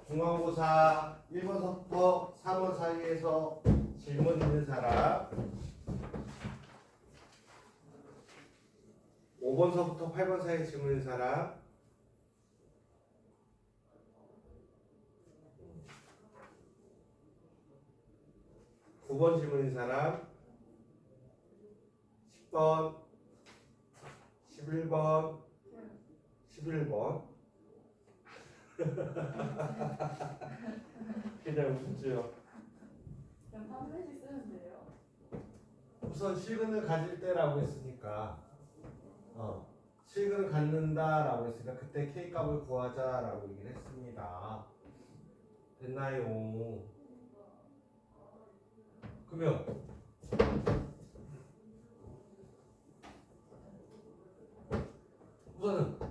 중간고사 1번서부터 3번 사이에서 질문 있는 사람, 5번서부터 8번 사이에 질문 있는 사람, 9번 질문 있는 사람, 10번, 11번, 11번. 그냥 웃죠. 그냥 한 번씩 쓰면 돼요. 우선 실근을 가질 때라고 했으니까 실근을 갖는다라고 했으니까 그때 K값을 구하자라고 얘기를 했습니다. 됐나요? 그러면 우선은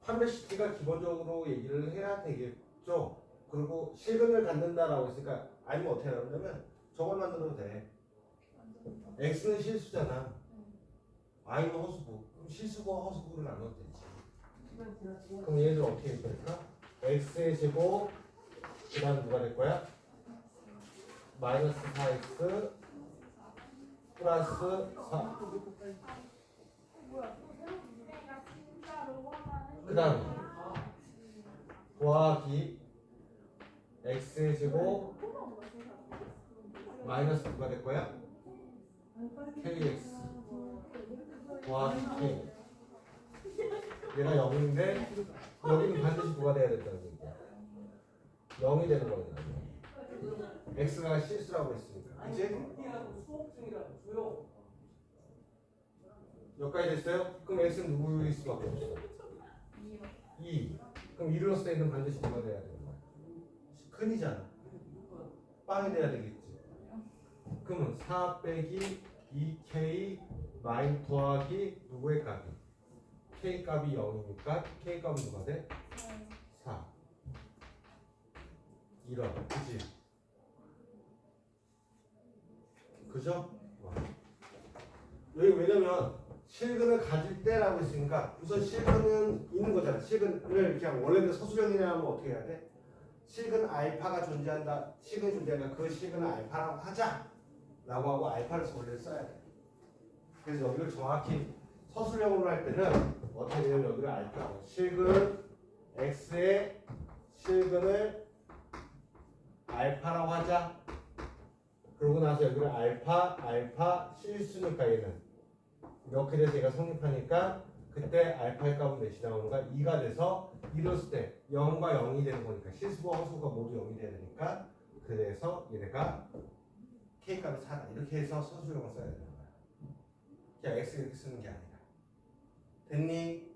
판매 시기가 기본적으로 얘기를 해야 되겠죠. 그리고 실근을 갖는다라고 했으니까 아니면 어떻게 하냐면 저걸 만들어도 돼. X는 실수잖아. Y는 허수부. 그럼 실수부와 허수부를 나눠도 되지. 그럼 얘들 어떻게 해줄까? X의 제곱 그 다음 누가 될 거야? 마이너스 4X 플러스 4. 그 다음에 더하기 X의 제곱 마이너스 누가 될 거야? KX 더하기 K. 얘가 0인데 여기는 반드시 누가 돼야 된다는 얘기야. 0이 되는 거거든. X가 실수라고 했으니까. 이제 여기까지 됐어요? 그럼 X는 누구일 수밖에 없어? 2. 그럼 2를 넣었을 때는 반드시 누가 돼야 되는 거야? 큰이잖아. 빵이 돼야 되겠지. 그러면 4 빼기 2K 마이너스 더하기 누구의 값이? K 값이 0이니까 K 값은 누가 돼? 4. 이런, 그치? 그죠? 여기 왜냐면 실근을 가질 때라고 했으니까 우선 실근은 있는 거잖아. 실근을 그냥 원래는 서술형이라면 어떻게 해야 돼? 실근 알파가 존재한다. 실근이 존재한다. 그 실근을 알파라고 하자. 라고 하고 알파를 원래 써야 돼. 그래서 여기를 정확히 서술형으로 할 때는 어떻게 되냐면 여기를 알파라고. 실근 X의 실근을 알파라고 하자. 그러고 나서 여기를 알파 실수니까 얘는 이렇게 돼서 얘가 성립하니까 그때 알파의 값은 몇이 나오는가? 2가 돼서 이랬을 때 0과 0이 되는 거니까 실수와 허수가 모두 0이 돼야 되니까 그래서 얘네가 K값이 4다. 이렇게 해서 서술형을 써야 되는 거야. 그냥 X 이렇게 쓰는 게 아니라. 됐니?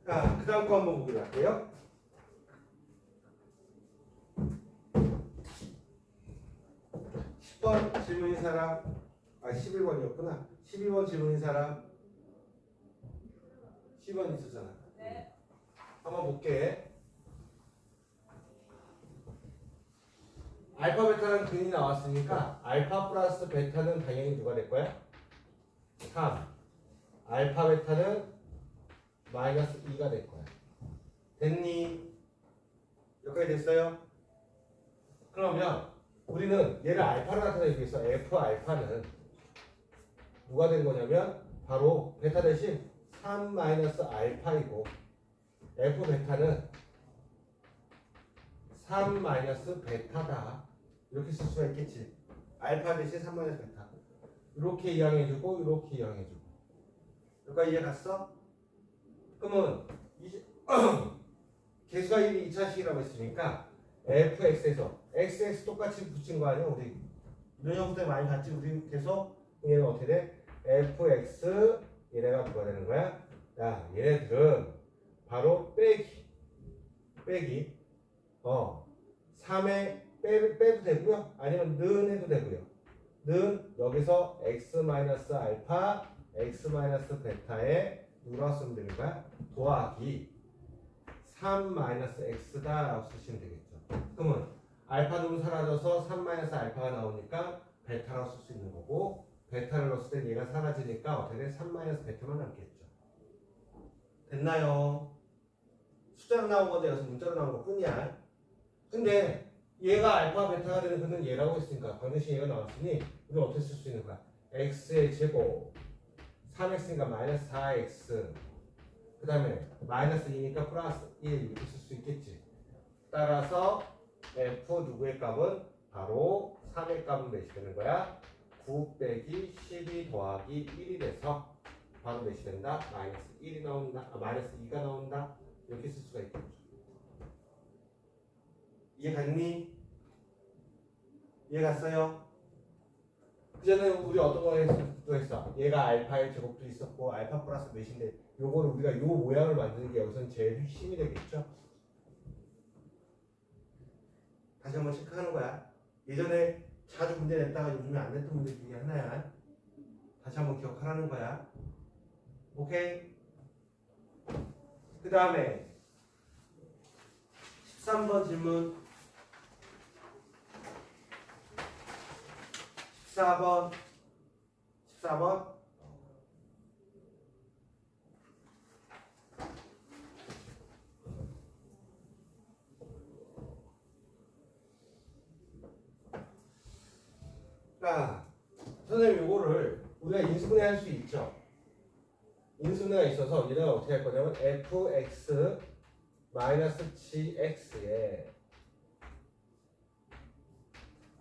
자, 그 다음 거 한번 보기로 할게요. 10번 질문인 사람, 11번이었구나. 12번 질문인 사람, 10번 있었잖아. 네. 한번 볼게. 알파 베타는 근이 나왔으니까 알파 플러스 베타는 당연히 누가 될 거야? 3. 알파 베타는 마이너스 2가 될 거야. 됐니? 여기까지 됐어요? 그러면 우리는 얘를 알파로 나타내기 위해서 F 알파는 누가 된 거냐면 바로 베타 대신 3 마이너스 알파이고 F 베타는 3 마이너스 베타다. 이렇게 쓸 수가 있겠지. 알파 대신 3 마이너스 베타. 이렇게 이항해주고 이렇게 이항해주고. 여기까지 이해 갔어? 그러면 이제 개수가 1이 2차식이라고 했으니까 fx에서 xx 똑같이 붙인 거 아니야? 우리 이런 형태 많이 봤지? 우리 계속 얘는 어떻게 돼? fx 얘네가 누가 되는 거야? 야, 얘네들은 바로 빼기 3에 빼도 되고요. 아니면 는 해도 되고요. 는 여기서 x 마이너스 알파 x 마이너스 베타에 누가 쓰면 되는 거야? 더하기 3 마이너스 x다 라고 쓰시면 되겠죠. 그러면 알파 놈은 사라져서 3 마이너스 알파가 나오니까 베타라고 쓸 수 있는 거고 베타를 넣었을 때 얘가 사라지니까 어떻게 돼? 3 마이너스 베타만 남겠죠. 됐나요? 숫자로 나온 건데 여기서 문자로 나온 것 뿐이야. 근데 얘가 알파 베타가 되는 그는 얘라고 했으니까 방정식 얘가 나왔으니 우리는 어떻게 쓸 수 있는 거야? x의 제곱 3x니까 마이너스 4x 그 다음에 마이너스 2니까 플러스 1 이렇게 쓸 수 있겠지. 따라서 f 누구의 값은 바로 3의 값은 몇이 되는 거야? 9 빼기 12 더하기 1이 돼서 바로 몇이 된다? 마이너스 1이 나온다. 마이너스 2가 나온다. 이렇게 쓸 수가 있겠죠. 이해 갔니? 이해 갔어요? 그 전에 우리 어떤 거 했어? 얘가 알파의 제곱도 있었고 알파 플러스 몇인데 요거를 우리가 요 모양을 만드는 게 여기서는 제일 핵심이 되겠죠? 다시 한번 체크하는 거야. 예전에 자주 문제 냈다가 요즘에 안 냈던 문제 중에 하나야. 다시 한번 기억하라는 거야. 오케이? 그 다음에 13번 질문 14번 자, 선생님 요거를 우리가 인수분해 할 수 있죠. 인수분해가 있어서 얘네가 어떻게 할 거냐면 fx 마이너스 gx에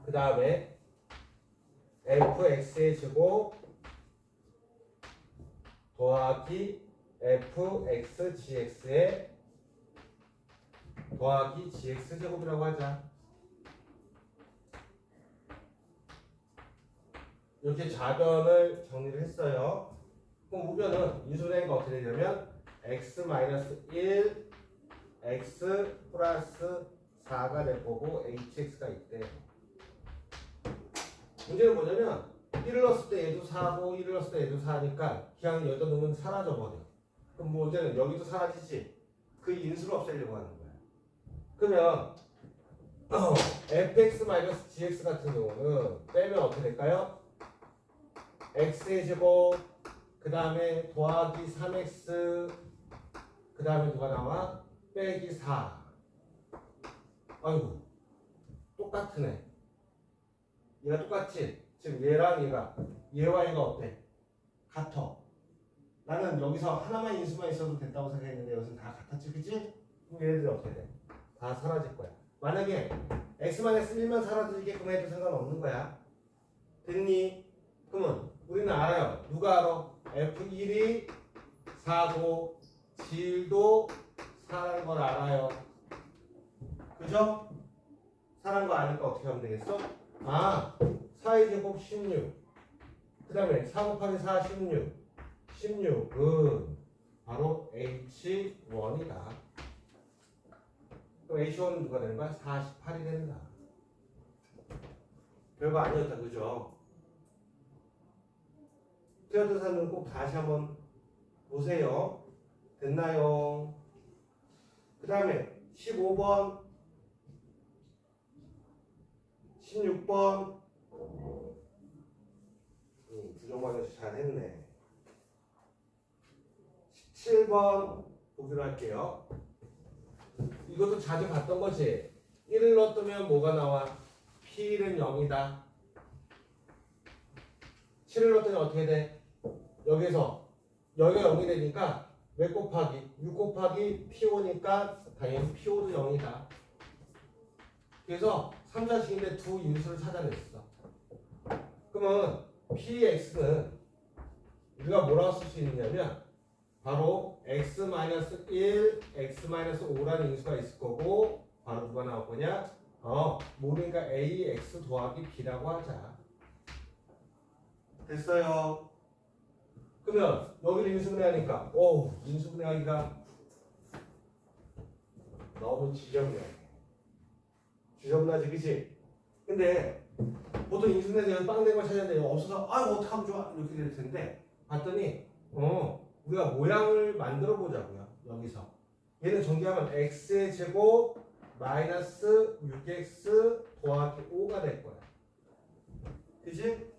그 다음에 fx의 제곱 더하기 fxgx에 더하기 gx제곱이라고 하자. 이렇게 좌변을 정리를 했어요. 그럼 우변은 인수분해가 어떻게 되냐면 x-1 x 플러스 4가 될 거고 hx가 있대. 문제는 뭐냐면 1을 넣었을 때 얘도 4고 1을 넣었을 때 얘도 4니까 그냥 여기다 놓으면 사라져 버려. 그럼 문제는 여기도 사라지지. 그 인수를 없애려고 하는 거야. 그러면 fx-gx 같은 경우는 빼면 어떻게 될까요? x의 제곱 그 다음에 더하기 3x 그 다음에 누가 나와? 빼기 4. 아이고 똑같으네. 얘가 똑같지? 지금 얘랑 얘와 얘가 어때? 같아. 나는 여기서 하나만 인수만 있어도 됐다고 생각했는데 여기서는 다 같았지, 그치? 그럼 얘네들이 어떻게 돼? 다 사라질 거야. 만약에 x-1만 사라지게끔 해도 상관없는 거야. 됐니? 그러면 우리는 알아요. 누가 알아? f1이 4고 g1도 4라는 걸 알아요. 그죠? 4라는 거 아니까 어떻게 하면 되겠어? 4의 제곱 16. 그 다음에 4 곱하기 4 16. 16은 바로 H1이다. 그럼 H1은 누가 되는 거야? 48이 된다. 별거 아니었다, 그죠? 틀렸던 사람은 꼭 다시 한번 보세요. 됐나요? 그 다음에 15번 16번 부정방정식 잘 했네. 17번 보기로 할게요. 이것도 자주 봤던 거지. 1을 넣었으면 뭐가 나와? P1은 0이다. 7을 넣었더니 어떻게 돼? 여기가 0이 되니까 몇 곱하기? 6 곱하기 P5니까 당연히 P5도 0이다. 그래서 3자식인데 두 인수를 찾아냈어. 그러면 PX는 우리가 뭐라고 쓸 수 있느냐면 바로 x-1, x-5라는 인수가 있을 거고 바로 누가 나올 거냐? 모르니까 ax 더하기 b라고 하자. 됐어요. 그러면 여기를 인수분해하니까 인수분해하기가 너무 지저분하지, 그치? 근데 보통 인수분해에서 빵된 걸 찾아야 돼요. 없어서 어떡하면 좋아 이렇게 될 텐데 봤더니 우리가 모양을 만들어 보자고요. 여기서 얘는 전개하면 x의 제곱 마이너스 6x 더하기 5가 될 거야. 그치?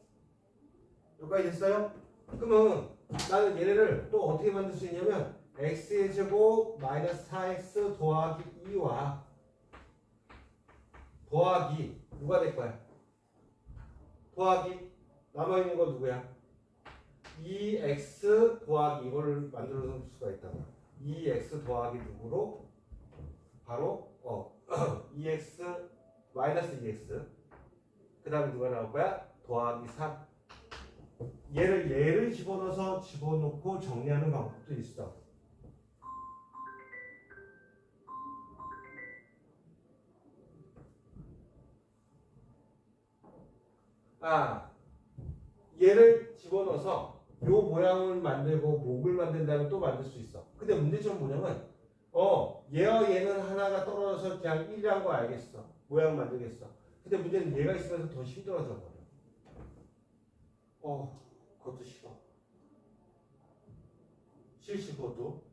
여기까지 됐어요? 그러면 나는 얘네를 또 어떻게 만들 수 있냐면 x의 제곱 마이너스 4x 더하기 2와 더하기 누가 될 거야? 더하기 남아있는 거 누구야? 2x 더하기 이걸 만들어 놓을 수가 있다. 2x 더하기 누구로? 바로 2x 마이너스 2x 그 다음에 누가 나올 거야? 더하기 3 얘를 집어넣어서 집어넣고 정리하는 방법도 있어. 얘를 집어넣어서 요 모양을 만들고 목을 만든 다음에 또 만들 수 있어. 근데 문제점은 뭐냐면 얘와 얘는 하나가 떨어져서 그냥 1이란 거 알겠어. 모양 만들겠어. 근데 문제는 얘가 있으면서 더 힘들어져 버려. 그것도 싫어. 싫지 그것도.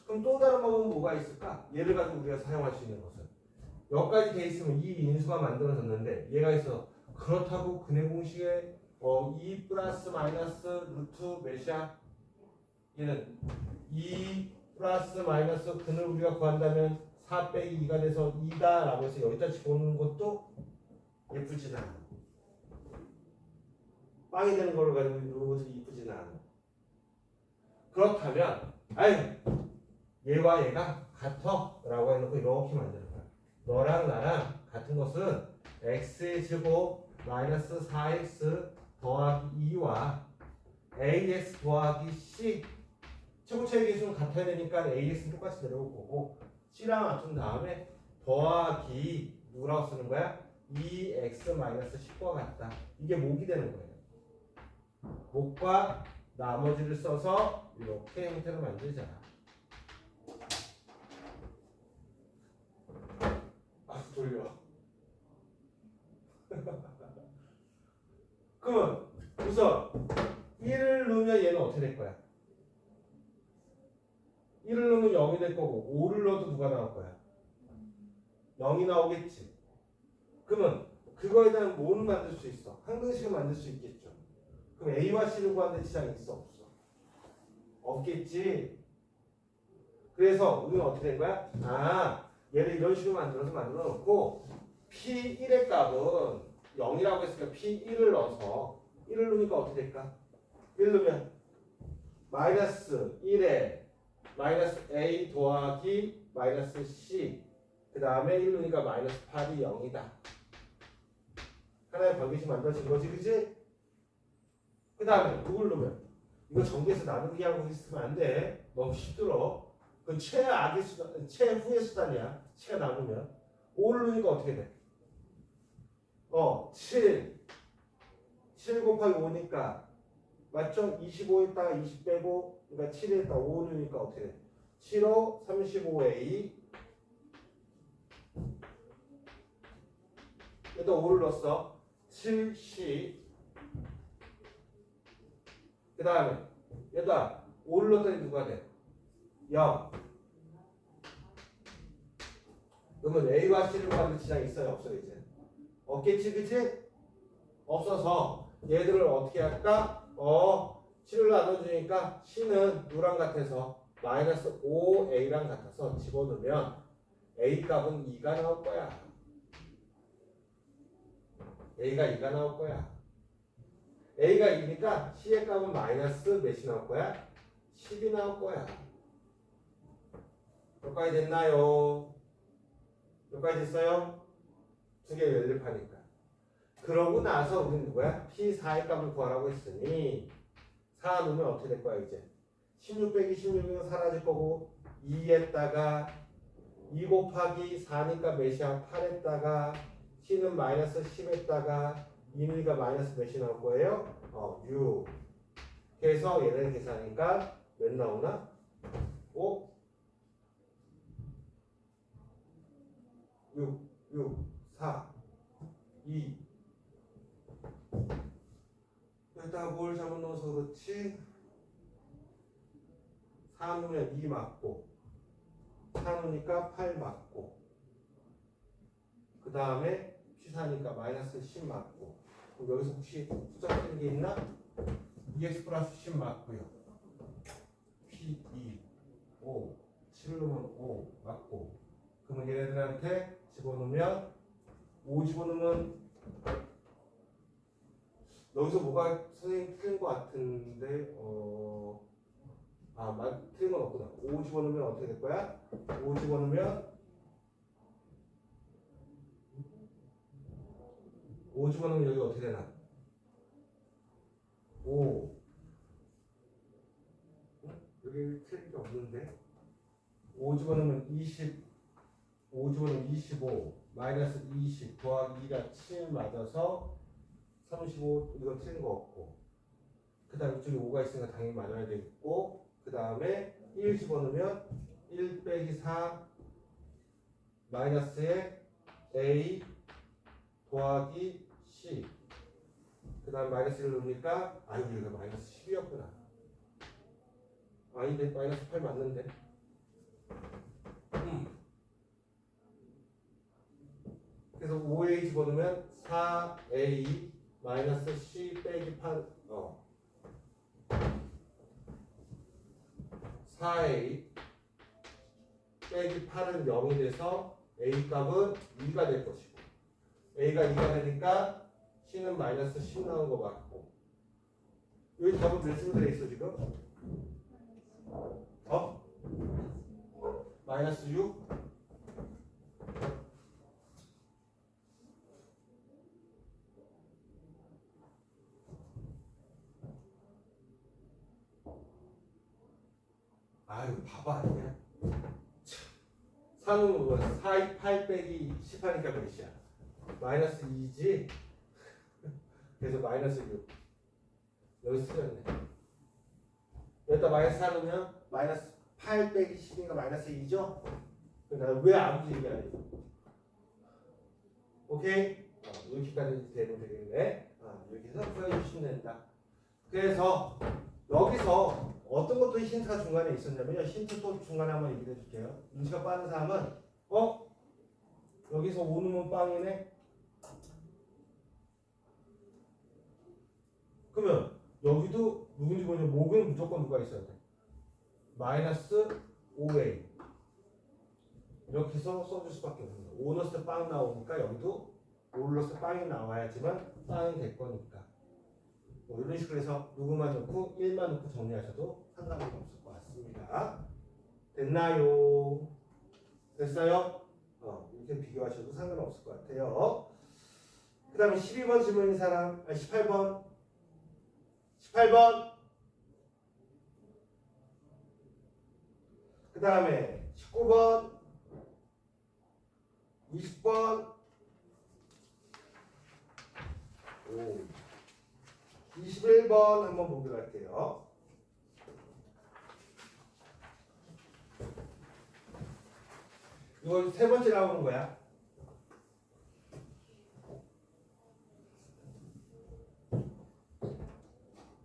그럼 또 다른 방법은 뭐가 있을까? 얘를 가지고 우리가 사용할 수 있는 것은 여기까지 돼 있으면 이 인수가 만들어졌는데 얘가 있어. 그렇다고 근해 공식에 2 플러스 마이너스 루트 몇이야? 얘는 2 플러스 마이너스 근을 우리가 구한다면 4 빼기 2가 돼서 2다 라고 해서 여기다 집어넣는 것도 예쁘진 않아. 빵이 되는 걸 가지고 이런 것은 예쁘진 않아. 그렇다면 얘와 얘가 같아 라고 해놓고 이렇게 만드는 거야. 너랑 나랑 같은 것은 x의 제곱 마이너스 4x 더하기 2와 ax 더하기 c 최고차의 계수는 같아야 되니까 ax는 똑같이 내려올 거고 c랑 맞춘 다음에 더하기 누구라고 쓰는 거야? 2x 마이너스 10과 같다. 이게 목이 되는 거예요. 목과 나머지를 써서 이렇게 형태를 만들자. 돌려. 그러면 우선 1을 넣으면 얘는 어떻게 될 거야? 1을 넣으면 0이 될 거고 5를 넣어도 누가 나올 거야? 0이 나오겠지. 그러면 그거에 대한 뭐를 만들 수 있어? 항등식을 만들 수 있겠죠. 그럼 A와 C를 구하는 지장이 있어? 없어? 없겠지. 그래서 우리는 어떻게 된 거야? 얘를 이런 식으로 만들어 놓고 P1의 값은 0이라고 했으니까 P1을 넣어서 1을 넣으니까 어떻게 될까? 1 넣으면 마이너스 1에 마이너스 A 더하기 마이너스 C 그 다음에 1 넣으니까 마이너스 8이 0이다. 하나의 관계식 만들어진 거지, 그치? 그 다음에 누굴 넣으면 이거 전개해서 나누기 하고 있으면 안 돼. 너무 힘들어. 그 최악의 수단, 최후의 수단이야. 치가 나누면 5를 넣으니까 어떻게 돼? 7 곱하기 5니까 맞죠? 25에다가 20 빼고 그러니까 7에다가 5 넣으니까 어떻게 돼? 7호 35A 여기다 5를 넣었어. 7C 그 다음에 여기다 5를 넣었더니 누가 돼? 0 그러면 A와 C를 구하는 지장이 있어요? 없어요? 이제? 없겠지 그치? 없어서 얘들을 어떻게 할까? 7을 나눠주니까 C는 누랑 같아서 마이너스 5A랑 같아서 집어넣으면 A 값은 2가 나올 거야. A가 2가 나올 거야. A가 2니까 C의 값은 마이너스 몇이 나올 거야? 10이 나올 거야. 여기까지 됐나요? 여기까지 됐어요? 두 개 연립하니까. 그러고 나서 우리는 누구야? P4의 값을 구하라고 했으니 4 넣으면 어떻게 될 거야 이제? 16 빼기 16은 사라질 거고 2에다가 2 곱하기 4니까 몇이야? 8에다가 C는 마이너스 10에다가 2니까 마이너스 몇이 나올 거예요? 6. 그래서 얘를 계산하니까 몇 나오나? 5? 6, 4, 2 여기다가 뭘 잘못 넣어서 그렇지? 4 넣으면 2 맞고 4 넣으니까 8 맞고 그 다음에 P4니까 마이너스 10 맞고 그럼 여기서 혹시 숫자 틀린 게 있나? 2x 플러스 10 맞고요. P2 5, 7을 넣으면 5 맞고. 그러면 얘네들한테 집어넣으면 5 집어넣으면 여기서 뭐가 선생님 틀린 것 같은데 틀린 건 없구나. 5 집어넣으면 어떻게 될 거야? 5 집어넣으면 5 집어넣으면 여기 어떻게 되나? 5 여기 틀린 게 없는데 5 집어넣으면 20 5 집어넣으면 25 마이너스 20 더하기 2가 7 맞아서 35 이거 틀린 거 없고 그 다음 이쪽에 5가 있으니까 당연히 맞아야 되겠고 그 다음에 1 집어넣으면 1 빼기 4 마이너스에 A 더하기 C 그 다음 마이너스 1을 넣으니까 아이고 이거 마이너스 10이었구나 아닌데 마이너스 8 맞는데 그래서 5A 집어넣으면 4A 마이너스 C 빼기 8 4A 빼기 8은 0이 돼서 A 값은 2가 될 것이고 A가 2가 되니까 C는 마이너스 10 나온 거 맞고 여기 답은 몇 으로 되어 있어 지금? 마이너스 6? 아유 봐봐 그냥 3은 뭐 4, 8 빼기 10 하니까 몇이야? 마이너스 2지? 그래서 마이너스 6 여기 쓰였네 여기다 마이너스 4 넣으면 마이너스 8 빼기 10이니까 마이너스 2죠? 그러니까 왜 아무도 얘기 안 해? 오케이? 이렇게까지 되면 되겠네 이렇게 해서 구해주시면 된다 그래서 여기서 어떤 것도 힌트가 중간에 있었냐면요. 힌트 또 중간에 한번 얘기해 줄게요. 눈치가 빠른 사람은 여기서 5 넣으면 빵이네. 그러면 여기도 누군지 모르면 목은 무조건 누가 있어야 돼. 마이너스 5A 이렇게 해서 써줄 수밖에 없는 거예요. 5 넣었을 때 빵 나오니까 여기도 5를 넣었을 때 빵이 나와야지만 빵이 될 거니까. 뭐 이런 식으로 해서 누구만 넣고 1만 넣고 정리하셔도 상관이 없을 것 같습니다. 됐나요? 됐어요? 이렇게 비교하셔도 상관없을 것 같아요. 그 다음에 12번 질문인 사람, 18번. 18번. 그 다음에 19번. 20번. 21번 한번 보기로 할게요. 이건 세 번째 나오는 거야.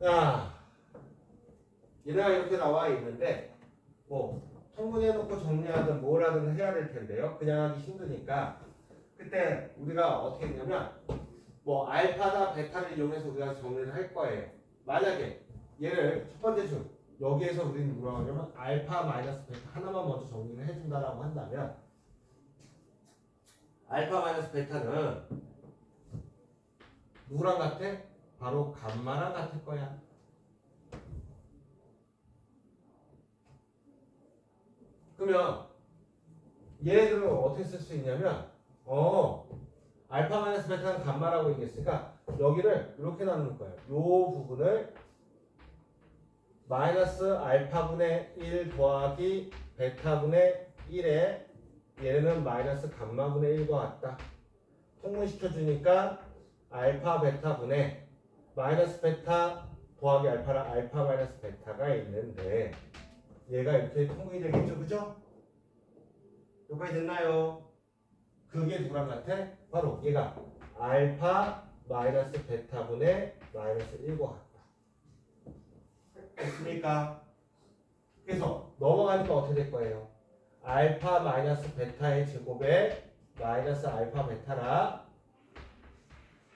자, 얘네가 이렇게 나와 있는데 뭐 통분해놓고 정리하든 뭘 하든 해야 될 텐데요. 그냥 하기 힘드니까 그때 우리가 어떻게 했냐면 뭐 알파나 베타를 이용해서 우리가 정리를 할 거예요. 만약에 얘를 첫 번째 중 여기에서 우리는 뭐라고 하냐면 알파 마이너스 베타 하나만 먼저 정리를 해준다라고 한다면 알파 마이너스 베타는 누구랑 같아? 바로 감마랑 같을 거야. 그러면 얘네들은 어떻게 쓸 수 있냐면 알파 마이너스 베타는 감마라고 얘기했으니까 여기를 이렇게 나눌 거예요. 이 부분을 마이너스 알파분의 1 더하기 베타분의 1에 얘는 마이너스 감마분의 1과 같다. 통분시켜주니까 알파 베타분의 마이너스 베타 더하기 알파랑 알파 마이너스 베타가 있는데 얘가 이렇게 통분이 되겠죠, 그죠? 여기까지 됐나요? 그게 누구랑 같아? 바로 얘가 알파 마이너스 베타분의 마이너스 1과 같다. 됐습니까? 그래서 넘어가니까 어떻게 될 거예요? 알파 마이너스 베타의 제곱에 마이너스 알파 베타라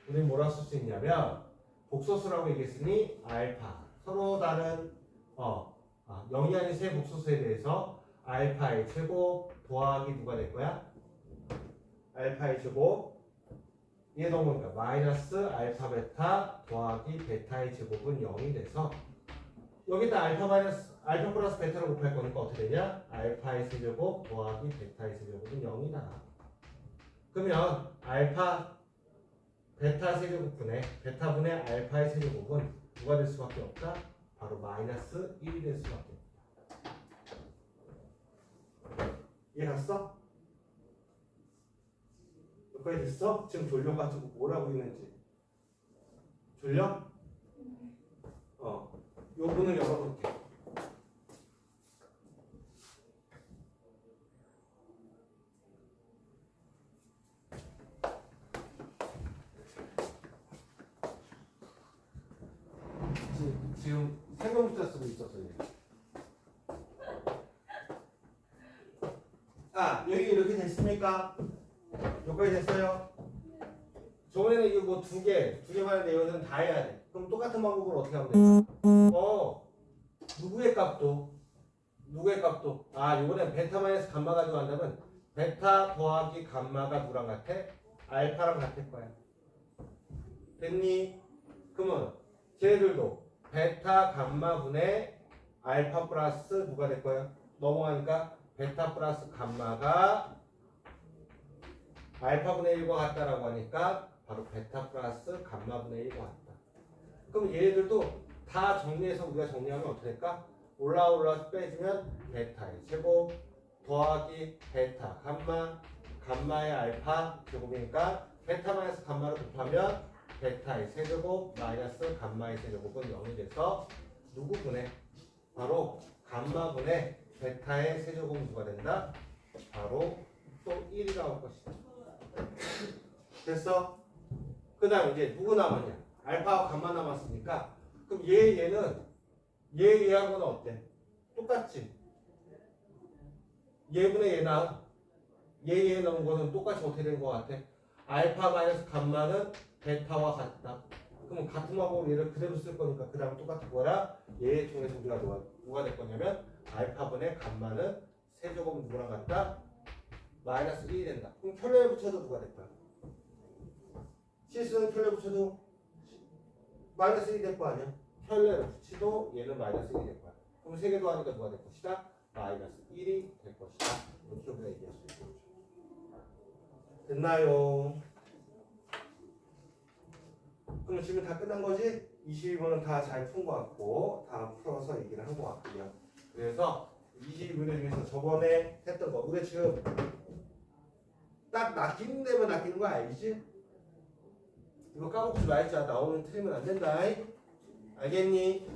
우리는 뭐라 쓸 수 있냐면 복소수라고 얘기했으니 알파 서로 다른 0이 아닌 세 복소수에 대해서 알파의 제곱 더하기 누가 될 거야? 알파의 제곱 얘 넘으니까 마이너스 알파 베타 더하기 베타의 제곱은 0이 돼서 여기다 알파 플러스 베타를 곱할 거니까 어떻게 되냐? 알파의 세제곱 더하기 베타의 세제곱은 0이다. 그러면 베타 세제곱분의 베타분의 알파의 세제곱은 누가 될 수밖에 없다? 바로 마이너스 1이 될 수밖에 없다. 이해 갔어? 여기까지 됐어? 지금 졸려가지고 뭐라고 있는지 졸려? 요 문을 열어볼게. 지금 세금문자 쓰고 있었어. 얘. 여기 이렇게 됐습니까? 여기까지 됐어요? 저번에는 이거 뭐 두 개만의 내용들은 다 해야 돼. 그럼 똑같은 방법으로 어떻게 하면 될까? 누구의 값도 요번엔 베타 마이너스 감마 가지고 한다면 베타 더하기 감마가 누구랑 같아? 알파랑 같을 거야. 됐니? 그러면 쟤들도 베타 감마분의 알파 플러스 누가 될 거야? 넘어가니까 베타 플러스 감마가 알파분의 1과 같다라고 하니까 바로 베타 플러스 감마분의 1과 같다. 그럼 얘네들도 다 정리해서 우리가 정리하면 어떻게 될까? 올라서 빼주면 베타의 제곱 더하기 베타 감마의 알파 제곱이니까 베타 마이너스 감마를 곱하면 베타의 세제곱 마이너스 감마의 세제곱은 0이 돼서 누구분의 바로 감마분의 베타의 세제곱은 누가 된다? 바로 또 1이 나올 것이다. 됐어? 그 다음 이제 누구 남았냐? 알파와 감마 남았으니까 그럼 얘하고는 어때? 똑같지? 얘분의 얘나 얘 넣은 거는 똑같이 어떻게 된 거 같아? 알파 마이너스 감마는 베타와 같다. 그럼 같은 방법으로 얘를 그대로 쓸 거니까 그 다음 똑같은 거라 얘 중에서 우리가 누가 될 거냐면 알파분의 감마는 세제곱은 누구랑 같다? 마이너스 1이 된다. 그럼 켤레에 붙여도 누가 될 거야? 실수는 켤레 붙여도 마이너스 1이 될 거 아니야? 켤레를 붙이도 얘는 마이너스 1이 될 거야. 그럼 세 개 더하니까 누가 될 것이다? 마이너스 1이 될 것이다. 이렇게 우리가 얘기할 수 있는 거죠. 됐나요? 그럼 지금 다 끝난 거지? 22번은 다 잘 푼 것 같고 다 풀어서 얘기를 한 것 같고요. 그래서 22문제 중에서 저번에 했던 거 우리 지금 딱 낚이는 데만 낚이는 거 알지? 이거 까먹지 말자. 나오면 틀리면 안 된다. 알겠니?